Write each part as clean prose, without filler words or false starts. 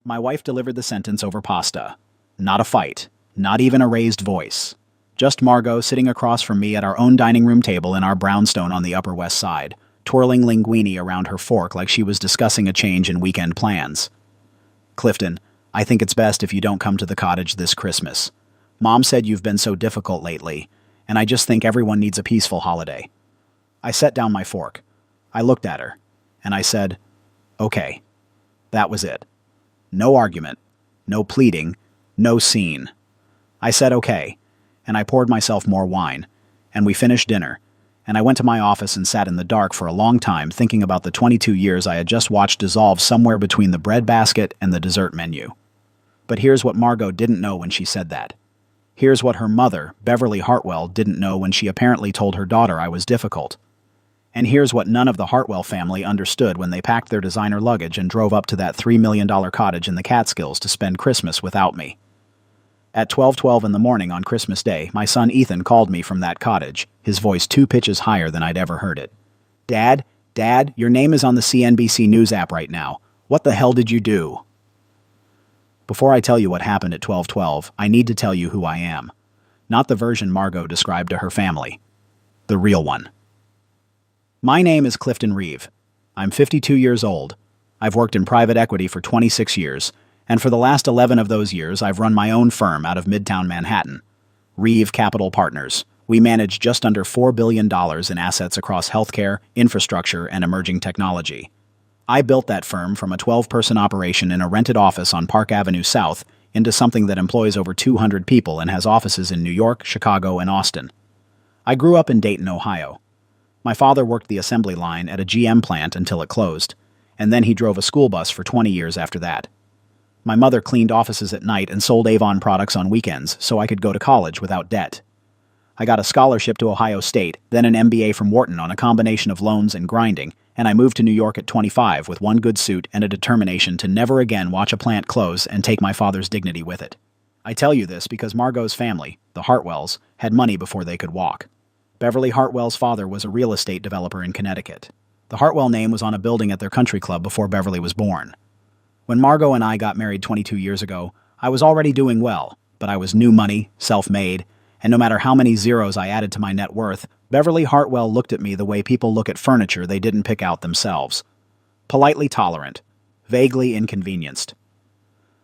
My wife delivered the sentence over pasta. Not a fight. Not even a raised voice. Just Margot sitting across from me at our own dining room table in our brownstone on the Upper West Side, twirling linguine around her fork like she was discussing a change in weekend plans. Clifton, I think it's best if you don't come to the cottage this Christmas. Mom said you've been so difficult lately, and I just think everyone needs a peaceful holiday. I set down my fork. I looked at her, and I said, okay. That was it. No argument, no pleading, no scene. I said okay, and I poured myself more wine, and we finished dinner, and I went to my office and sat in the dark for a long time thinking about the 22 years I had just watched dissolve somewhere between the breadbasket and the dessert menu. But here's what Margot didn't know when she said that. Here's what her mother, Beverly Hartwell, didn't know when she apparently told her daughter I was difficult. And here's what none of the Hartwell family understood when they packed their designer luggage and drove up to that $3 million cottage in the Catskills to spend Christmas without me. At 12:12 in the morning on Christmas Day, my son Ethan called me from that cottage, his voice 2 pitches higher than I'd ever heard it. Dad, your name is on the CNBC News app right now. What the hell did you do? Before I tell you what happened at 12:12, I need to tell you who I am. Not the version Margot described to her family. The real one. My name is Clifton Reeve. I'm 52 years old. I've worked in private equity for 26 years, and for the last 11 of those years I've run my own firm out of Midtown Manhattan. Reeve Capital Partners. We manage just under $4 billion in assets across healthcare, infrastructure, and emerging technology. I built that firm from a 12-person operation in a rented office on Park Avenue South into something that employs over 200 people and has offices in New York, Chicago, and Austin. I grew up in Dayton, Ohio. My father worked the assembly line at a GM plant until it closed, and then he drove a school bus for 20 years after that. My mother cleaned offices at night and sold Avon products on weekends so I could go to college without debt. I got a scholarship to Ohio State, then an MBA from Wharton on a combination of loans and grinding, and I moved to New York at 25 with one good suit and a determination to never again watch a plant close and take my father's dignity with it. I tell you this because Margot's family, the Hartwells, had money before they could walk. Beverly Hartwell's father was a real estate developer in Connecticut. The Hartwell name was on a building at their country club before Beverly was born. When Margot and I got married 22 years ago, I was already doing well, but I was new money, self-made, and no matter how many zeros I added to my net worth, Beverly Hartwell looked at me the way people look at furniture they didn't pick out themselves. Politely tolerant, vaguely inconvenienced.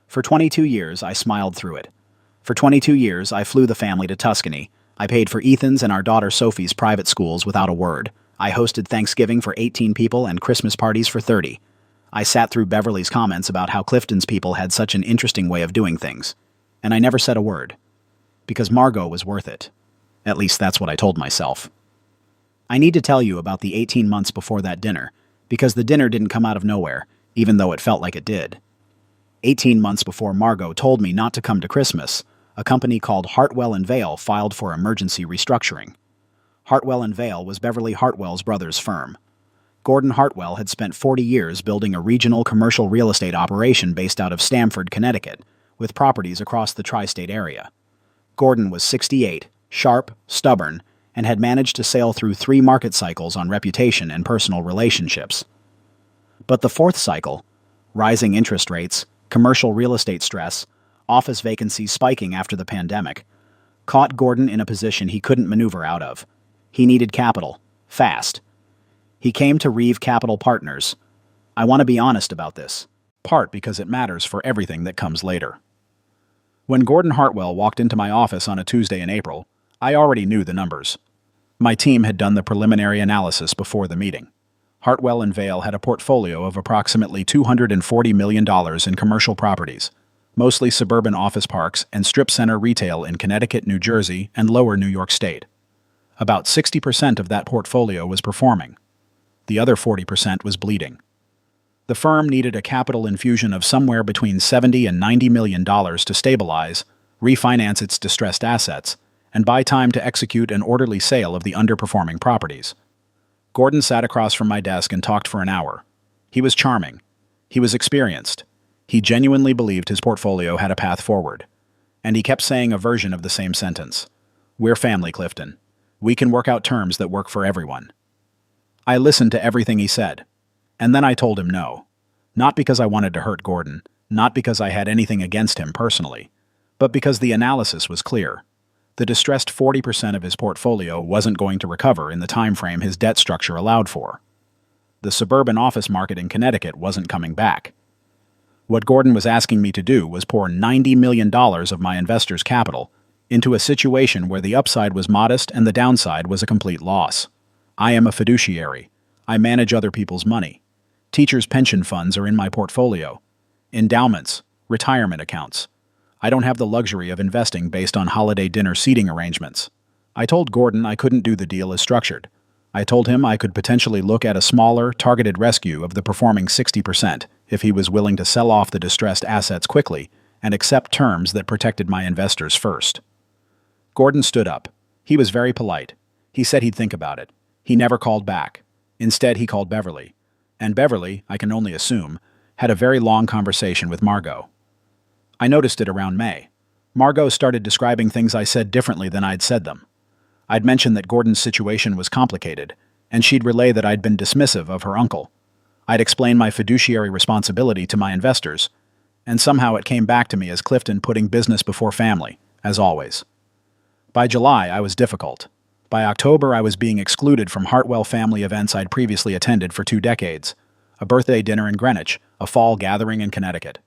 For 22 years, I smiled through it. For 22 years, I flew the family to Tuscany. I paid for Ethan's and our daughter Sophie's private schools without a word. I hosted Thanksgiving for 18 people and Christmas parties for 30. I sat through Beverly's comments about how Clifton's people had such an interesting way of doing things. And I never said a word. Because Margot was worth it. At least that's what I told myself. I need to tell you about the 18 months before that dinner, because the dinner didn't come out of nowhere, even though it felt like it did. 18 months before Margot told me not to come to Christmas, a company called Hartwell & Vail filed for emergency restructuring. Hartwell & Vail was Beverly Hartwell's brother's firm. Gordon Hartwell had spent 40 years building a regional commercial real estate operation based out of Stamford, Connecticut, with properties across the tri-state area. Gordon was 68, sharp, stubborn, and had managed to sail through 3 market cycles on reputation and personal relationships. But the 4th cycle, rising interest rates, commercial real estate stress, office vacancies spiking after the pandemic, caught Gordon in a position he couldn't maneuver out of. He needed capital, fast. He came to Reeve Capital Partners. I want to be honest about this, part because it matters for everything that comes later. When Gordon Hartwell walked into my office on a Tuesday in April, I already knew the numbers. My team had done the preliminary analysis before the meeting. Hartwell & Vail had a portfolio of approximately $240 million in commercial properties, mostly suburban office parks and strip center retail in Connecticut, New Jersey, and lower New York State. About 60% of that portfolio was performing. The other 40% was bleeding. The firm needed a capital infusion of somewhere between $70 and $90 million to stabilize, refinance its distressed assets, and buy time to execute an orderly sale of the underperforming properties. Gordon sat across from my desk and talked for an hour. He was charming. He was experienced. He genuinely believed his portfolio had a path forward. And he kept saying a version of the same sentence. We're family, Clifton. We can work out terms that work for everyone. I listened to everything he said. And then I told him no. Not because I wanted to hurt Gordon, Not because I had anything against him personally, but because the analysis was clear. The distressed 40% of his portfolio wasn't going to recover in the time frame his debt structure allowed for. The suburban office market in Connecticut wasn't coming back. What Gordon was asking me to do was pour $90 million of my investors' capital into a situation where the upside was modest and the downside was a complete loss. I am a fiduciary. I manage other people's money. Teachers' pension funds are in my portfolio. Endowments, retirement accounts. I don't have the luxury of investing based on holiday dinner seating arrangements. I told Gordon I couldn't do the deal as structured. I told him I could potentially look at a smaller, targeted rescue of the performing 60% if he was willing to sell off the distressed assets quickly and accept terms that protected my investors first. Gordon stood up. He was very polite. He said he'd think about it. He never called back. Instead, he called Beverly. And Beverly, I can only assume, had a very long conversation with Margot. I noticed it around May. Margot started describing things I said differently than I'd said them. I'd mentioned that Gordon's situation was complicated, and she'd relay that I'd been dismissive of her uncle. I'd explain my fiduciary responsibility to my investors, and somehow it came back to me as Clifton putting business before family, as always. By July, I was difficult. By October, I was being excluded from Hartwell family events I'd previously attended for 2 decades, a birthday dinner in Greenwich, a fall gathering in Connecticut.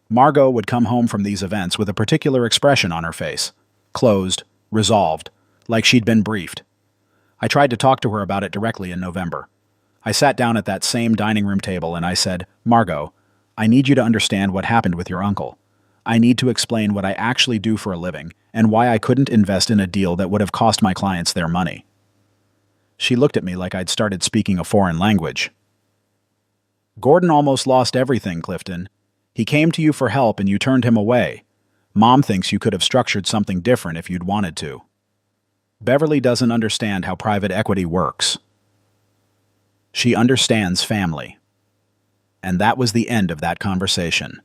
Margot would come home from these events with a particular expression on her face, closed, resolved, like she'd been briefed. I tried to talk to her about it directly in November. I sat down at that same dining room table and I said, "Margot, I need you to understand what happened with your uncle. I need to explain what I actually do for a living and why I couldn't invest in a deal that would have cost my clients their money." She looked at me like I'd started speaking a foreign language. "Gordon almost lost everything, Clifton. He came to you for help and you turned him away. Mom thinks you could have structured something different if you'd wanted to. Beverly doesn't understand how private equity works. She understands family." And that was the end of that conversation.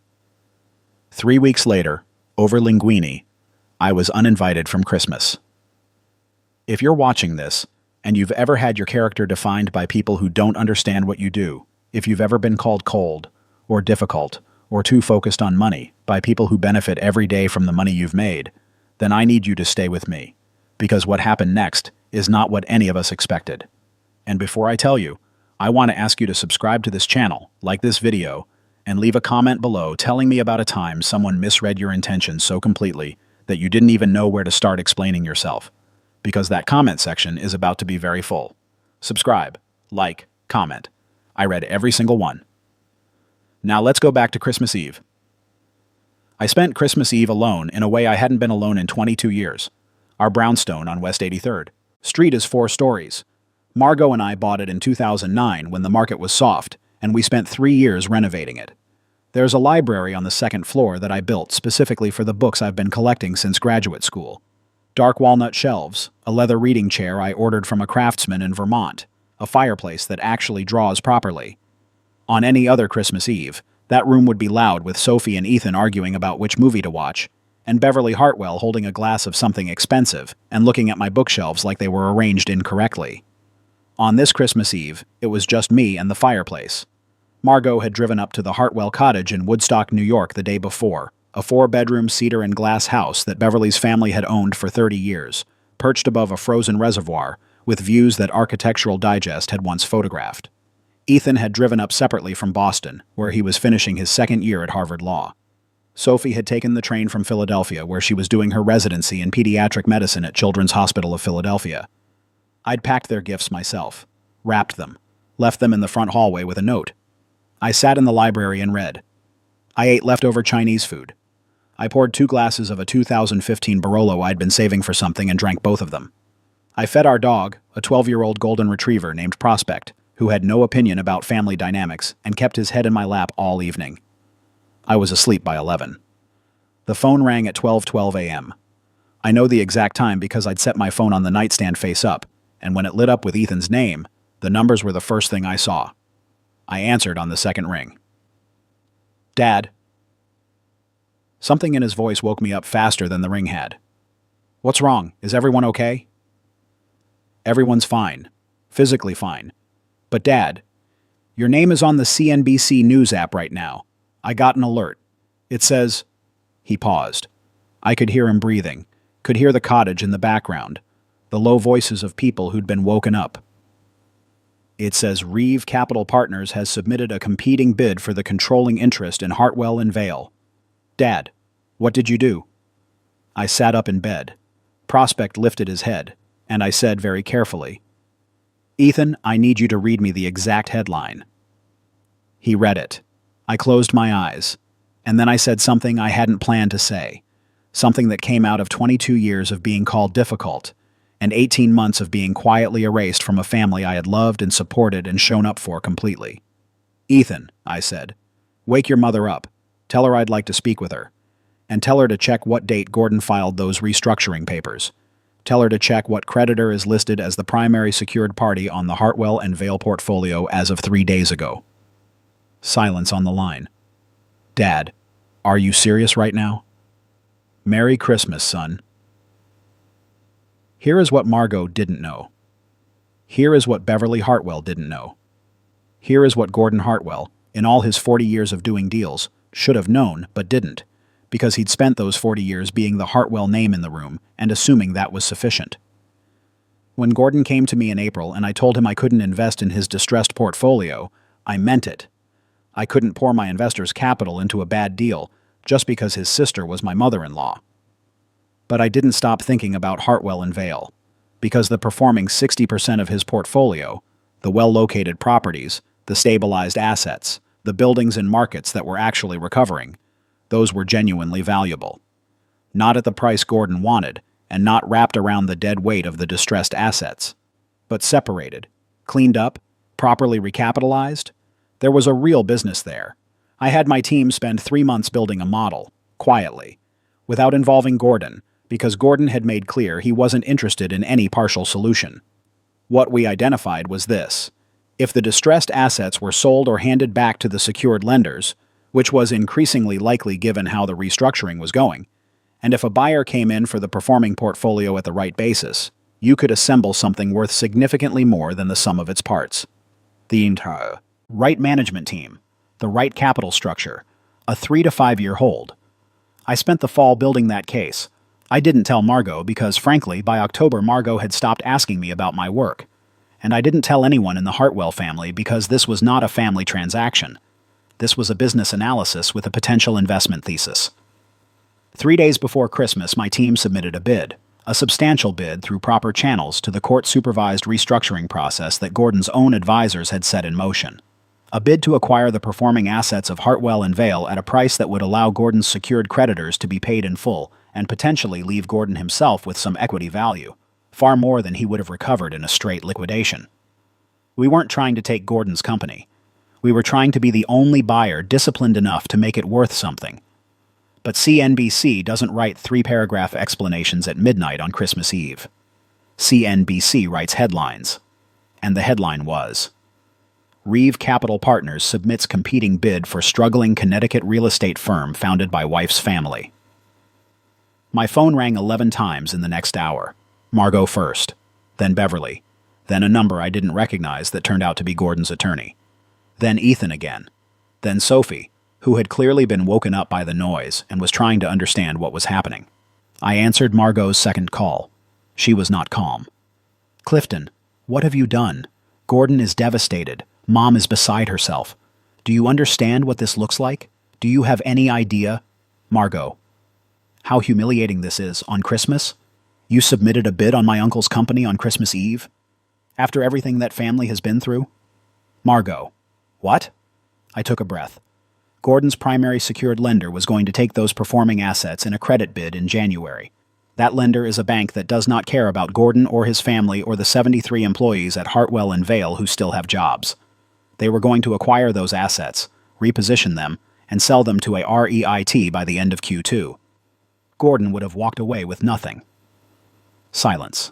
3 weeks later, over linguine, I was uninvited from Christmas. If you're watching this, and you've ever had your character defined by people who don't understand what you do, if you've ever been called cold, or difficult, or too focused on money by people who benefit every day from the money you've made, then I need you to stay with me. Because what happened next is not what any of us expected. And before I tell you, I want to ask you to subscribe to this channel, like this video, and leave a comment below telling me about a time someone misread your intentions so completely that you didn't even know where to start explaining yourself. Because that comment section is about to be very full. Subscribe, like, comment. I read every single one. Now let's go back to Christmas Eve. I spent Christmas Eve alone in a way I hadn't been alone in 22 years. Our brownstone on West 83rd Street is 4 stories. Margot and I bought it in 2009 when the market was soft, and we spent 3 years renovating it. There's a library on the 2nd floor that I built specifically for the books I've been collecting since graduate school. Dark walnut shelves, a leather reading chair I ordered from a craftsman in Vermont, a fireplace that actually draws properly. On any other Christmas Eve, that room would be loud with Sophie and Ethan arguing about which movie to watch, and Beverly Hartwell holding a glass of something expensive and looking at my bookshelves like they were arranged incorrectly. On this Christmas Eve, it was just me and the fireplace. Margot had driven up to the Hartwell Cottage in Woodstock, New York the day before, a 4-bedroom cedar and glass house that Beverly's family had owned for 30 years, perched above a frozen reservoir with views that Architectural Digest had once photographed. Ethan had driven up separately from Boston, where he was finishing his 2nd year at Harvard Law. Sophie had taken the train from Philadelphia, where she was doing her residency in pediatric medicine at Children's Hospital of Philadelphia. I'd packed their gifts myself, wrapped them, left them in the front hallway with a note. I sat in the library and read. I ate leftover Chinese food. I poured 2 glasses of a 2015 Barolo I'd been saving for something and drank both of them. I fed our dog, a 12-year-old golden retriever named Prospect, who had no opinion about family dynamics and kept his head in my lap all evening. I was asleep by 11. The phone rang at 12:12 a.m. I know the exact time because I'd set my phone on the nightstand face up, and when it lit up with Ethan's name, the numbers were the first thing I saw. I answered on the 2nd ring. "Dad." Something in his voice woke me up faster than the ring had. "What's wrong? Is everyone okay?" "Everyone's fine. Physically fine. But Dad, your name is on the CNBC News app right now. I got an alert. It says, he paused. I could hear him breathing, could hear the cottage in the background, the low voices of people who'd been woken up. It says Reeve Capital Partners has submitted a competing bid for the controlling interest in Hartwell and Vale. Dad, what did you do? I sat up in bed. Prospect lifted his head, and I said very carefully, Ethan, I need you to read me the exact headline. He read it. I closed my eyes, and then I said something I hadn't planned to say, something that came out of 22 years of being called difficult, and 18 months of being quietly erased from a family I had loved and supported and shown up for completely. Ethan, I said, wake your mother up. Tell her I'd like to speak with her. And tell her to check what date Gordon filed those restructuring papers. Tell her to check what creditor is listed as the primary secured party on the Hartwell and Vale portfolio as of 3 days ago. Silence on the line. Dad, are you serious right now? Merry Christmas, son. Here is what Margot didn't know. Here is what Beverly Hartwell didn't know. Here is what Gordon Hartwell, in all his 40 years of doing deals, should have known but didn't, because he'd spent those 40 years being the Hartwell name in the room and assuming that was sufficient. When Gordon came to me in April and I told him I couldn't invest in his distressed portfolio, I meant it. I couldn't pour my investors' capital into a bad deal just because his sister was my mother-in-law. But I didn't stop thinking about Hartwell and Vale, because the performing 60% of his portfolio, the well-located properties, the stabilized assets, the buildings and markets that were actually recovering, those were genuinely valuable. Not at the price Gordon wanted, and not wrapped around the dead weight of the distressed assets, but separated, cleaned up, properly recapitalized. There was a real business there. I had my team spend 3 months building a model, quietly, without involving Gordon, because Gordon had made clear he wasn't interested in any partial solution. What we identified was this. If the distressed assets were sold or handed back to the secured lenders, which was increasingly likely given how the restructuring was going, and if a buyer came in for the performing portfolio at the right basis, you could assemble something worth significantly more than the sum of its parts. The entire right management team, the right capital structure, a 3 to 5 year hold. I spent the fall building that case. I didn't tell Margot because, frankly, by October Margot had stopped asking me about my work. And I didn't tell anyone in the Hartwell family because this was not a family transaction. This was a business analysis with a potential investment thesis. 3 days before Christmas, my team submitted a bid, a substantial bid through proper channels to the court-supervised restructuring process that Gordon's own advisors had set in motion. A bid to acquire the performing assets of Hartwell and Vale at a price that would allow Gordon's secured creditors to be paid in full and potentially leave Gordon himself with some equity value, far more than he would have recovered in a straight liquidation. We weren't trying to take Gordon's company. We were trying to be the only buyer disciplined enough to make it worth something. But CNBC doesn't write 3-paragraph explanations at midnight on Christmas Eve. CNBC writes headlines. And the headline was, Reeve Capital Partners submits competing bid for struggling Connecticut real estate firm founded by wife's family. My phone rang 11 times in the next hour. Margot first, then Beverly, then a number I didn't recognize that turned out to be Gordon's attorney, then Ethan again, then Sophie, who had clearly been woken up by the noise and was trying to understand what was happening. I answered Margot's second call. She was not calm. Clifton, what have you done? Gordon is devastated. Mom is beside herself. Do you understand what this looks like? Do you have any idea? Margot, how humiliating this is on Christmas? You submitted a bid on my uncle's company on Christmas Eve? After everything that family has been through? Margot, what? I took a breath. Gordon's primary secured lender was going to take those performing assets in a credit bid in January. That lender is a bank that does not care about Gordon or his family or the 73 employees at Hartwell and Vale who still have jobs. They were going to acquire those assets, reposition them, and sell them to a REIT by the end of Q2. Gordon would have walked away with nothing. Silence.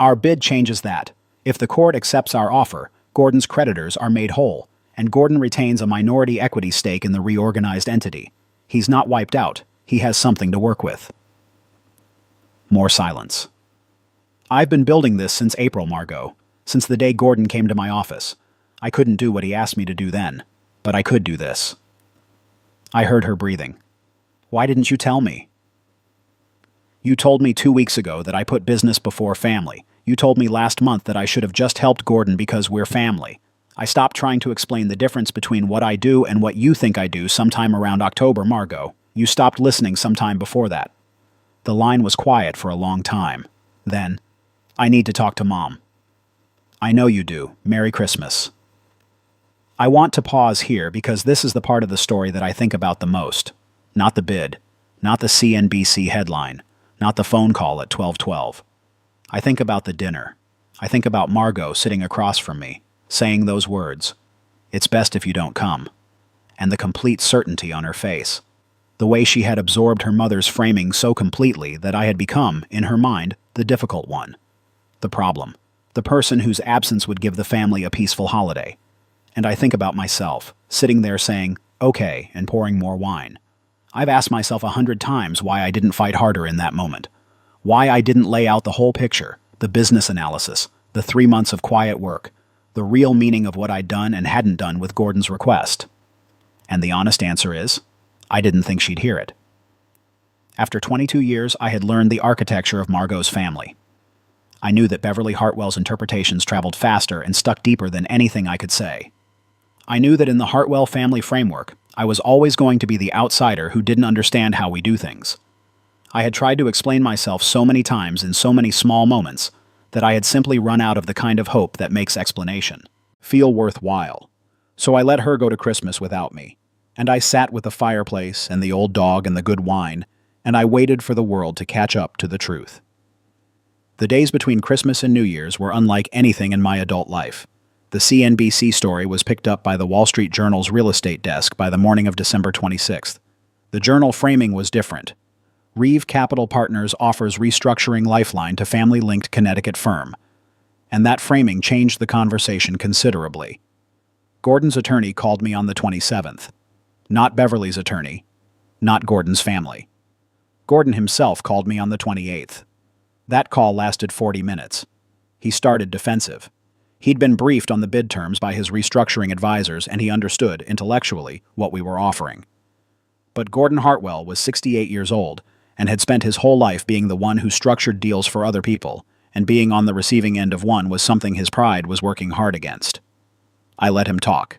Our bid changes that. If the court accepts our offer, Gordon's creditors are made whole, and Gordon retains a minority equity stake in the reorganized entity. He's not wiped out. He has something to work with. More silence. I've been building this since April, Margot, since the day Gordon came to my office. I couldn't do what he asked me to do then, but I could do this. I heard her breathing. Why didn't you tell me? You told me 2 weeks ago that I put business before family. You told me last month that I should have just helped Gordon because we're family. I stopped trying to explain the difference between what I do and what you think I do sometime around October, Margot. You stopped listening sometime before that. The line was quiet for a long time. Then, I need to talk to Mom. I know you do. Merry Christmas. I want to pause here because this is the part of the story that I think about the most. Not the bid, not the CNBC headline, not the phone call at 12:12. I think about the dinner. I think about Margot sitting across from me, saying those words, "It's best if you don't come," and the complete certainty on her face. The way she had absorbed her mother's framing so completely that I had become, in her mind, the difficult one. The problem. The person whose absence would give the family a peaceful holiday. And I think about myself, sitting there saying, "Okay," and pouring more wine. I've asked myself 100 times why I didn't fight harder in that moment. Why I didn't lay out the whole picture, the business analysis, the 3 months of quiet work, the real meaning of what I'd done and hadn't done with Gordon's request. And the honest answer is, I didn't think she'd hear it. After 22 years, I had learned the architecture of Margot's family. I knew that Beverly Hartwell's interpretations traveled faster and stuck deeper than anything I could say. I knew that in the Hartwell family framework, I was always going to be the outsider who didn't understand how we do things. I had tried to explain myself so many times in so many small moments that I had simply run out of the kind of hope that makes explanation feel worthwhile. So I let her go to Christmas without me, and I sat with the fireplace and the old dog and the good wine, and I waited for the world to catch up to the truth. The days between Christmas and New Year's were unlike anything in my adult life. The CNBC story was picked up by the Wall Street Journal's real estate desk by the morning of December 26th. The journal framing was different. Reeve Capital Partners offers restructuring lifeline to family-linked Connecticut firm. And that framing changed the conversation considerably. Gordon's attorney called me on the 27th. Not Beverly's attorney. Not Gordon's family. Gordon himself called me on the 28th. That call lasted 40 minutes. He started defensive. He'd been briefed on the bid terms by his restructuring advisors, and he understood, intellectually, what we were offering. But Gordon Hartwell was 68 years old and had spent his whole life being the one who structured deals for other people, and being on the receiving end of one was something his pride was working hard against. I let him talk.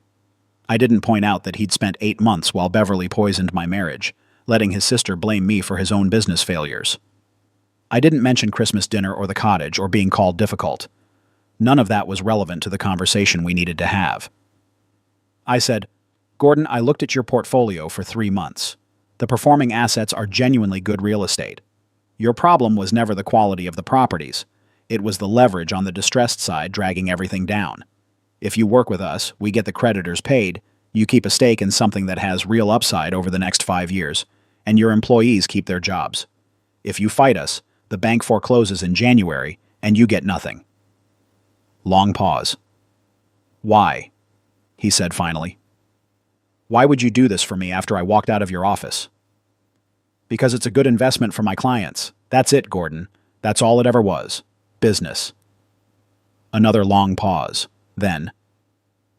I didn't point out that he'd spent 8 months while Beverly poisoned my marriage, letting his sister blame me for his own business failures. I didn't mention Christmas dinner or the cottage or being called difficult. None of that was relevant to the conversation we needed to have. I said, "Gordon, I looked at your portfolio for 3 months. The performing assets are genuinely good real estate. Your problem was never the quality of the properties. It was the leverage on the distressed side dragging everything down. If you work with us, we get the creditors paid, you keep a stake in something that has real upside over the next 5 years, and your employees keep their jobs. If you fight us, the bank forecloses in January, and you get nothing." Long pause. "Why?" he said finally. "Why would you do this for me after I walked out of your office?" "Because it's a good investment for my clients. That's it, Gordon. That's all it ever was. Business." Another long pause. Then,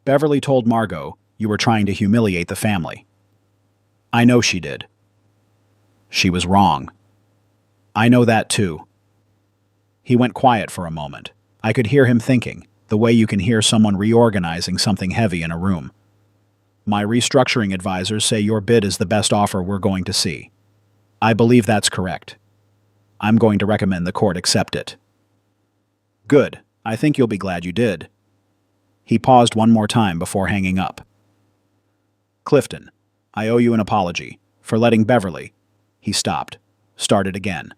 "Beverly told Margot you were trying to humiliate the family." "I know she did." "She was wrong." "I know that too." He went quiet for a moment. I could hear him thinking, the way you can hear someone reorganizing something heavy in a room. "My restructuring advisors say your bid is the best offer we're going to see. I believe that's correct. I'm going to recommend the court accept it." "Good. I think you'll be glad you did." He paused one more time before hanging up. "Clifton, I owe you an apology for letting Beverly—" He stopped, started again.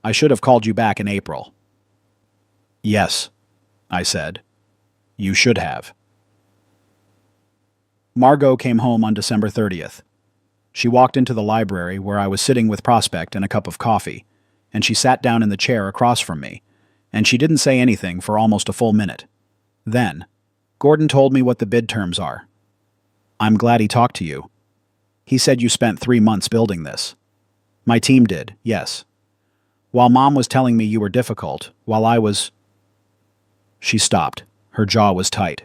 "I should have called you back in April." "Yes," I said. "You should have." Margot came home on December 30th. She walked into the library where I was sitting with Prospect and a cup of coffee, and she sat down in the chair across from me, and she didn't say anything for almost a full minute. Then, "Gordon told me what the bid terms are." "I'm glad he talked to you." "He said you spent 3 months building this." "My team did, yes. While Mom was telling me you were difficult, while I was—" She stopped. Her jaw was tight.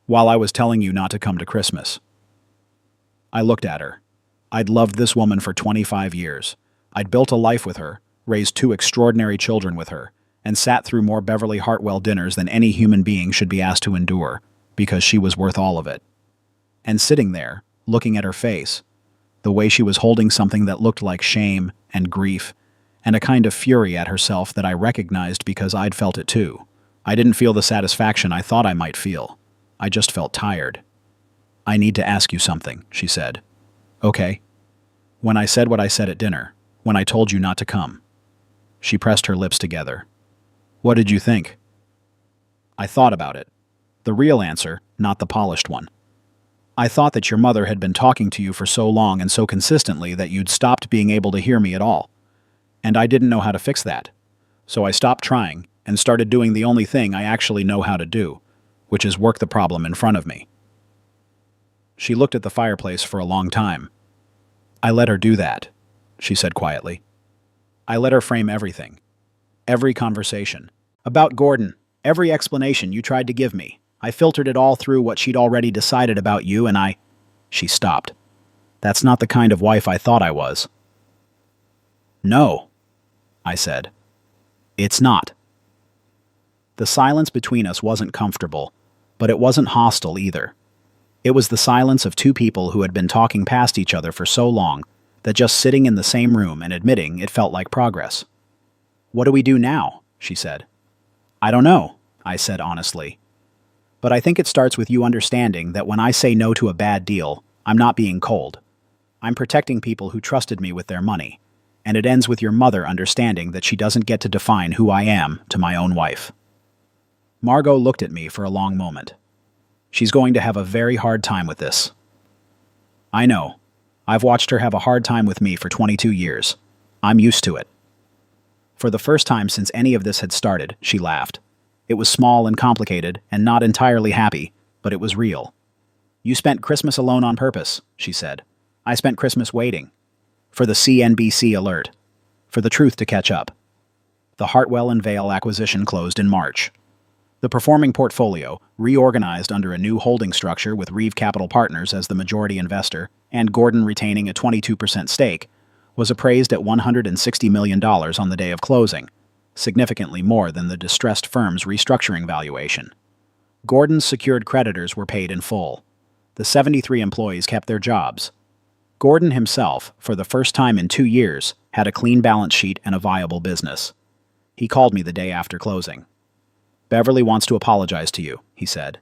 "While I was telling you not to come to Christmas." I looked at her. I'd loved this woman for 25 years. I'd built a life with her, raised two extraordinary children with her, and sat through more Beverly Hartwell dinners than any human being should be asked to endure, because she was worth all of it. And sitting there, looking at her face, the way she was holding something that looked like shame and grief, and a kind of fury at herself that I recognized because I'd felt it too. I didn't feel the satisfaction I thought I might feel. I just felt tired. "I need to ask you something," she said. "Okay." "When I said what I said at dinner, when I told you not to come." She pressed her lips together. "What did you think?" I thought about it. The real answer, not the polished one. I thought that your mother had been talking to you for so long and so consistently that you'd stopped being able to hear me at all. And I didn't know how to fix that. So I stopped trying and started doing the only thing I actually know how to do, which is work the problem in front of me. She looked at the fireplace for a long time. "I let her do that," she said quietly. "I let her frame everything. Every conversation. About Gordon, every explanation you tried to give me. I filtered it all through what she'd already decided about you, and I—" She stopped. "That's not the kind of wife I thought I was." "No," I said. "It's not." The silence between us wasn't comfortable, but it wasn't hostile either. It was the silence of two people who had been talking past each other for so long that just sitting in the same room and admitting it felt like progress. "What do we do now?" she said. "I don't know," I said honestly. "But I think it starts with you understanding that when I say no to a bad deal, I'm not being cold. I'm protecting people who trusted me with their money. And it ends with your mother understanding that she doesn't get to define who I am to my own wife." Margot looked at me for a long moment. "She's going to have a very hard time with this." "I know. I've watched her have a hard time with me for 22 years. I'm used to it." For the first time since any of this had started, she laughed. It was small and complicated and not entirely happy, but it was real. "You spent Christmas alone on purpose," she said. "I spent Christmas waiting. For the CNBC alert. For the truth to catch up." The Hartwell and Vale acquisition closed in March. The performing portfolio, reorganized under a new holding structure with Reeve Capital Partners as the majority investor and Gordon retaining a 22% stake, was appraised at $160 million on the day of closing, significantly more than the distressed firm's restructuring valuation. Gordon's secured creditors were paid in full. The 73 employees kept their jobs. Gordon himself, for the first time in 2 years, had a clean balance sheet and a viable business. He called me the day after closing. "Beverly wants to apologize to you," he said.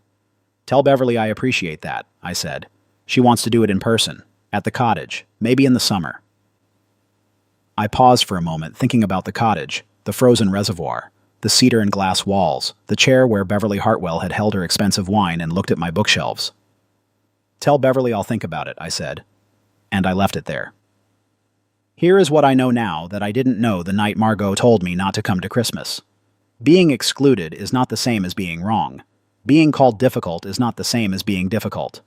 "Tell Beverly I appreciate that," I said. "She wants to do it in person, at the cottage, maybe in the summer." I paused for a moment thinking about the cottage, the frozen reservoir, the cedar and glass walls, the chair where Beverly Hartwell had held her expensive wine and looked at my bookshelves. "Tell Beverly I'll think about it," I said. And I left it there. Here is what I know now that I didn't know the night Margot told me not to come to Christmas. Being excluded is not the same as being wrong. Being called difficult is not the same as being difficult.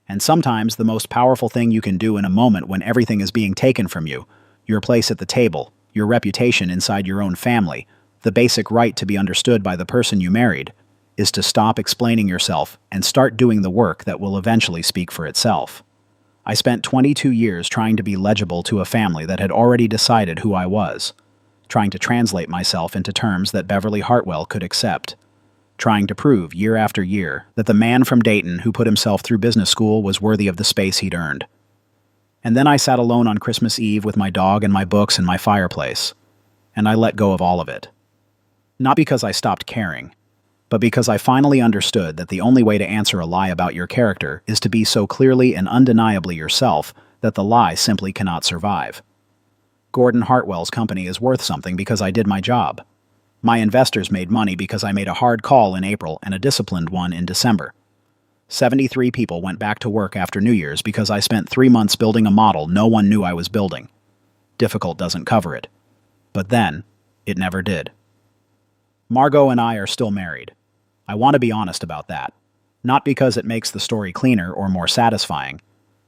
And sometimes the most powerful thing you can do in a moment when everything is being taken from you, your place at the table, your reputation inside your own family, the basic right to be understood by the person you married, is to stop explaining yourself and start doing the work that will eventually speak for itself. I spent 22 years trying to be legible to a family that had already decided who I was, trying to translate myself into terms that Beverly Hartwell could accept, trying to prove year after year that the man from Dayton who put himself through business school was worthy of the space he'd earned. And then I sat alone on Christmas Eve with my dog and my books and my fireplace, and I let go of all of it. Not because I stopped caring, but because I finally understood that the only way to answer a lie about your character is to be so clearly and undeniably yourself that the lie simply cannot survive. Gordon Hartwell's company is worth something because I did my job. My investors made money because I made a hard call in April and a disciplined one in December. 73 people went back to work after New Year's because I spent 3 months building a model no one knew I was building. Difficult doesn't cover it. But then, it never did. Margot and I are still married. I want to be honest about that. Not because it makes the story cleaner or more satisfying,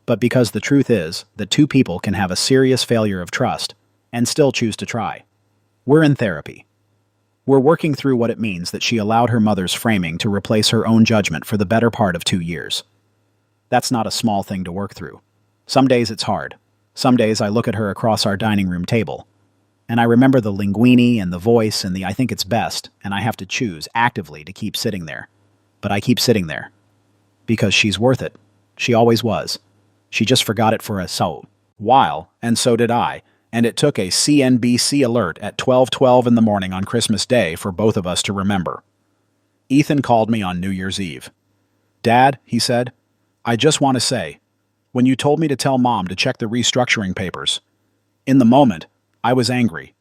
but because the truth is that two people can have a serious failure of trust and still choose to try. We're in therapy. We're working through what it means that she allowed her mother's framing to replace her own judgment for the better part of 2 years. That's not a small thing to work through. Some days it's hard. Some days I look at her across our dining room table, and I remember the linguini and the voice and the I think it's best, and I have to choose actively to keep sitting there. But I keep sitting there. Because she's worth it. She always was. She just forgot it for a so while, and so did I, and it took a CNBC alert at 12:12 in the morning on Christmas Day for both of us to remember. Ethan called me on New Year's Eve. "Dad," he said, "I just want to say, when you told me to tell Mom to check the restructuring papers, in the moment, I was angry.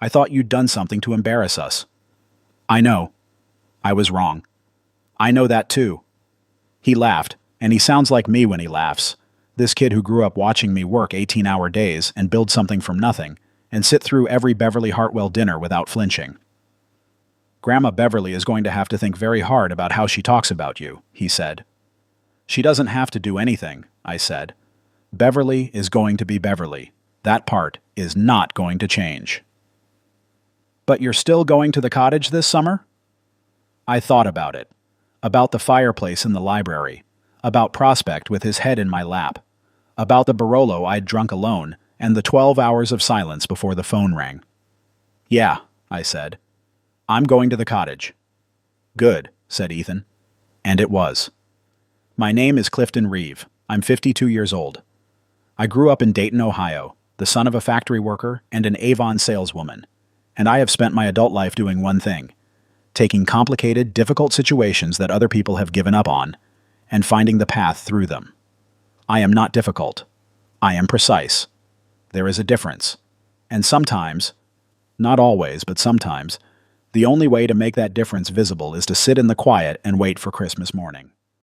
I thought you'd done something to embarrass us." "I know. I was wrong. I know that too." He laughed, and he sounds like me when he laughs. This kid who grew up watching me work 18-hour days and build something from nothing, and sit through every Beverly Hartwell dinner without flinching. "Grandma Beverly is going to have to think very hard about how she talks about you," he said. "She doesn't have to do anything," I said. "Beverly is going to be Beverly. That part is not going to change." "But you're still going to the cottage this summer?" I thought about it. About the fireplace in the library. About Prospect with his head in my lap. About the Barolo I'd drunk alone, and the 12 hours of silence before the phone rang. "Yeah," I said. "I'm going to the cottage." "Good," said Ethan. And it was. My name is Clifton Reeve. I'm 52 years old. I grew up in Dayton, Ohio, the son of a factory worker and an Avon saleswoman, and I have spent my adult life doing one thing: taking complicated, difficult situations that other people have given up on and finding the path through them. I am not difficult. I am precise. There is a difference. And sometimes, not always, but sometimes, the only way to make that difference visible is to sit in the quiet and wait for Christmas morning.